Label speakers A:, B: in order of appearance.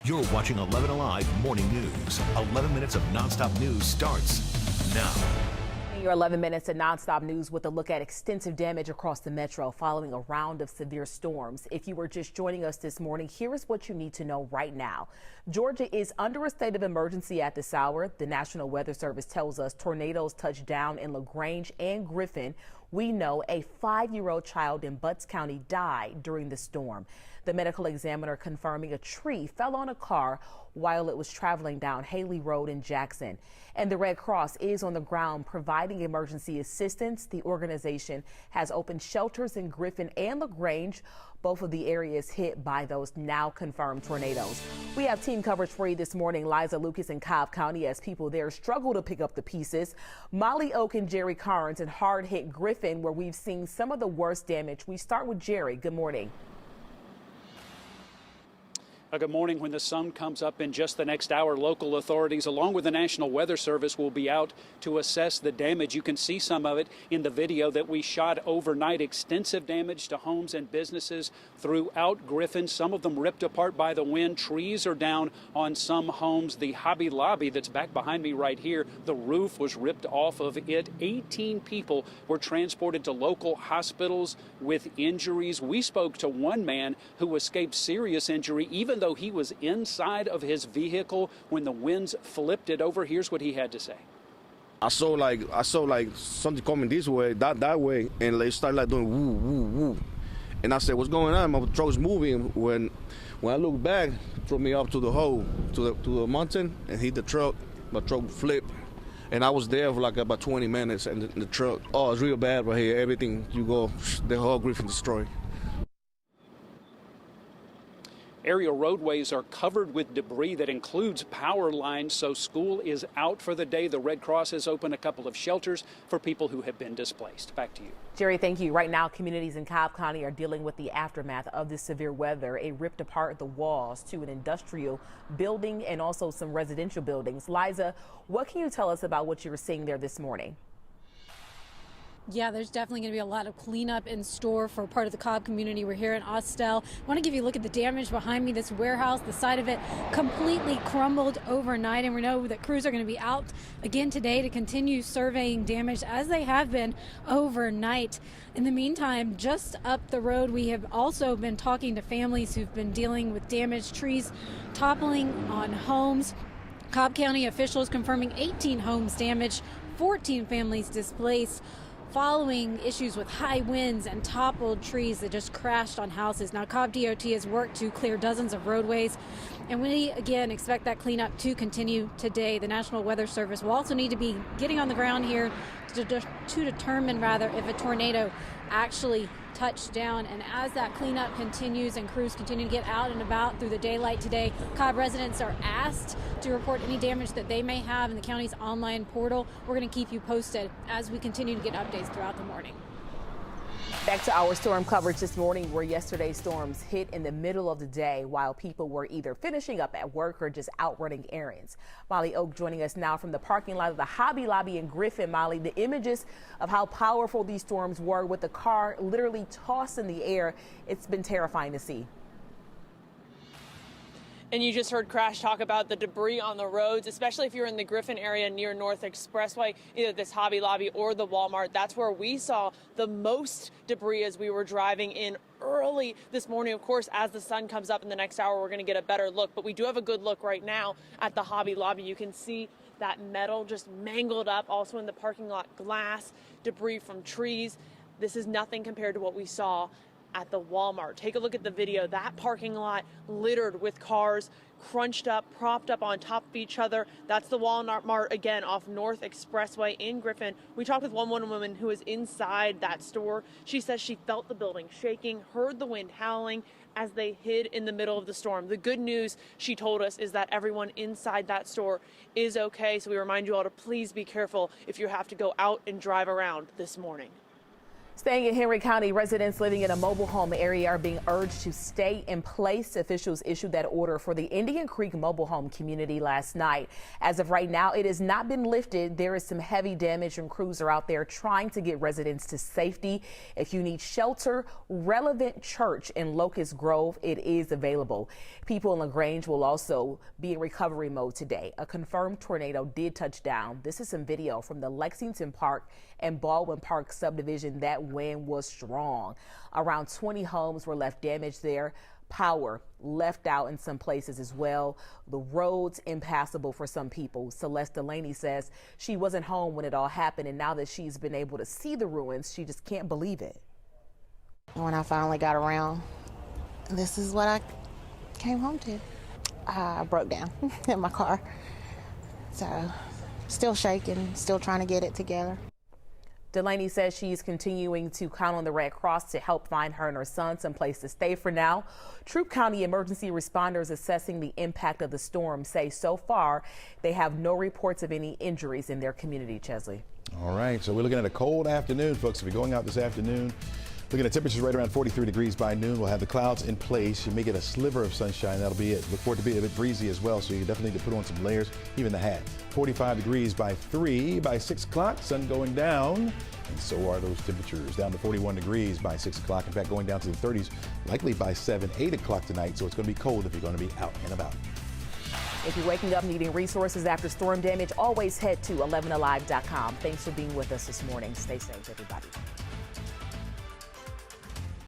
A: You're watching 11 Alive Morning News. 11 minutes of nonstop news starts now.
B: Your 11 minutes of nonstop news with a look at extensive damage across the metro following a round of severe storms. If you were just joining us this morning, here is what you need to know right now. Georgia is under a state of emergency at this hour. The National Weather Service tells us tornadoes touched down in LaGrange and Griffin. We know a 5-year-old child in Butts County died during the storm. The medical examiner confirming a tree fell on a car while it was traveling down Haley Road in Jackson. And the Red Cross is on the ground providing emergency assistance. The organization has opened shelters in Griffin and LaGrange, both of the areas hit by those now confirmed tornadoes. We have team coverage for you this morning. Liza Lucas in Cobb County as people there struggle to pick up the pieces. Molly Oak and Jerry Carnes in hard-hit Griffin, where we've seen some of the worst damage. We start with Jerry. Good morning.
C: Good morning. When the sun comes up in just the next hour, local authorities, along with the National Weather Service, will be out to assess the damage. You can see some of it in the video that we shot overnight. Extensive damage to homes and businesses throughout Griffin. Some of them ripped apart by the wind. Trees are down on some homes. The Hobby Lobby that's back behind me right here, the roof was ripped off of it. 18 people were transported to local hospitals with injuries. We spoke to one man who escaped serious injury, even though he was inside of his vehicle when the winds flipped it over. Here's what he had to say.
D: I saw like something coming this way, that way, and they started like doing woo, woo, woo. And I said, what's going on? My truck's moving. When I look back, it threw me up to the hole, to the mountain, and hit the truck. My truck flipped. And I was there for like about 20 minutes, and the truck, oh, it's real bad right here. Everything you go, the whole Griffin destroyed.
C: Area roadways are covered with debris that includes power lines, so school is out for the day. The Red Cross has opened a couple of shelters for people who have been displaced. Back to you.
B: Jerry, thank you. Right now, communities in Cobb County are dealing with the aftermath of this severe weather. It ripped apart the walls to an industrial building and also some residential buildings. Liza, what can you tell us about what you were seeing there this morning?
E: Yeah, there's definitely going to be a lot of cleanup in store for part of the Cobb community. We're here in Austell. I want to give you a look at the damage behind me. This warehouse, the side of it completely crumbled overnight, and we know that crews are going to be out again today to continue surveying damage as they have been overnight. In the meantime, just up the road, we have also been talking to families who've been dealing with damaged trees toppling on homes. Cobb County officials confirming 18 homes damaged, 14 families displaced, following issues with high winds and toppled trees that just crashed on houses. Now, Cobb DOT has worked to clear dozens of roadways, and we again expect that cleanup to continue today. The National Weather Service will also need to be getting on the ground here to determine if a tornado actually touched down. And as that cleanup continues and crews continue to get out and about through the daylight today, Cobb residents are asked to report any damage that they may have in the county's online portal. We're going to keep you posted as we continue to get updates throughout the morning.
B: Back to our storm coverage this morning, where yesterday's storms hit in the middle of the day while people were either finishing up at work or just out running errands. Molly Oak joining us now from the parking lot of the Hobby Lobby in Griffin. Molly, the images of how powerful these storms were with the car literally tossed in the air, it's been terrifying to see.
F: And you just heard Crash talk about the debris on the roads, especially if you're in the Griffin area near North Expressway, either this Hobby Lobby or the Walmart. That's where we saw the most debris as we were driving in early this morning. Of course, as the sun comes up in the next hour, we're going to get a better look. But we do have a good look right now at the Hobby Lobby. You can see that metal just mangled up. Also in the parking lot, glass, debris from trees. This is nothing compared to what we saw at the Walmart. Take a look at the video. That parking lot littered with cars, crunched up, propped up on top of each other. That's the Walmart again off North Expressway in Griffin. We talked with one woman who was inside that store. She says she felt the building shaking, heard the wind howling as they hid in the middle of the storm. The good news, she told us, is that everyone inside that store is okay. So we remind you all to please be careful if you have to go out and drive around this morning.
B: Staying in Henry County, residents living in a mobile home area are being urged to stay in place. Officials issued that order for the Indian Creek mobile home community last night. As of right now, it has not been lifted. There is some heavy damage and crews are out there trying to get residents to safety. If you need shelter, Relevant Church in Locust Grove, it is available. People in LaGrange will also be in recovery mode today. A confirmed tornado did touch down. This is some video from the Lexington Park and Baldwin Park subdivision. That wind was strong. Around 20 homes were left damaged there. Power left out in some places as well. The roads impassable for some people. Celeste Delaney says she wasn't home when it all happened, and now that she's been able to see the ruins, she just can't believe it.
G: When I finally got around, this is what I came home to. I broke down in my car. So still shaking, still trying to get it together.
B: Delaney says she's continuing to count on the Red Cross to help find her and her son some place to stay for now. Troup County emergency responders assessing the impact of the storm say so far they have no reports of any injuries in their community. Chesley.
H: All right, so we're looking at a cold afternoon, folks. If you're going out this afternoon, looking at temperatures right around 43 degrees by noon. We'll have the clouds in place. You may get a sliver of sunshine. That'll be it. Look for it to be a bit breezy as well, so you definitely need to put on some layers, even the hat. 45 degrees by 3. By 6 o'clock, sun going down, and so are those temperatures. Down to 41 degrees by 6 o'clock. In fact, going down to the 30s, likely by 7, 8 o'clock tonight, so it's going to be cold if you're going to be out and about.
B: If you're waking up needing resources after storm damage, always head to 11alive.com. Thanks for being with us this morning. Stay safe, everybody.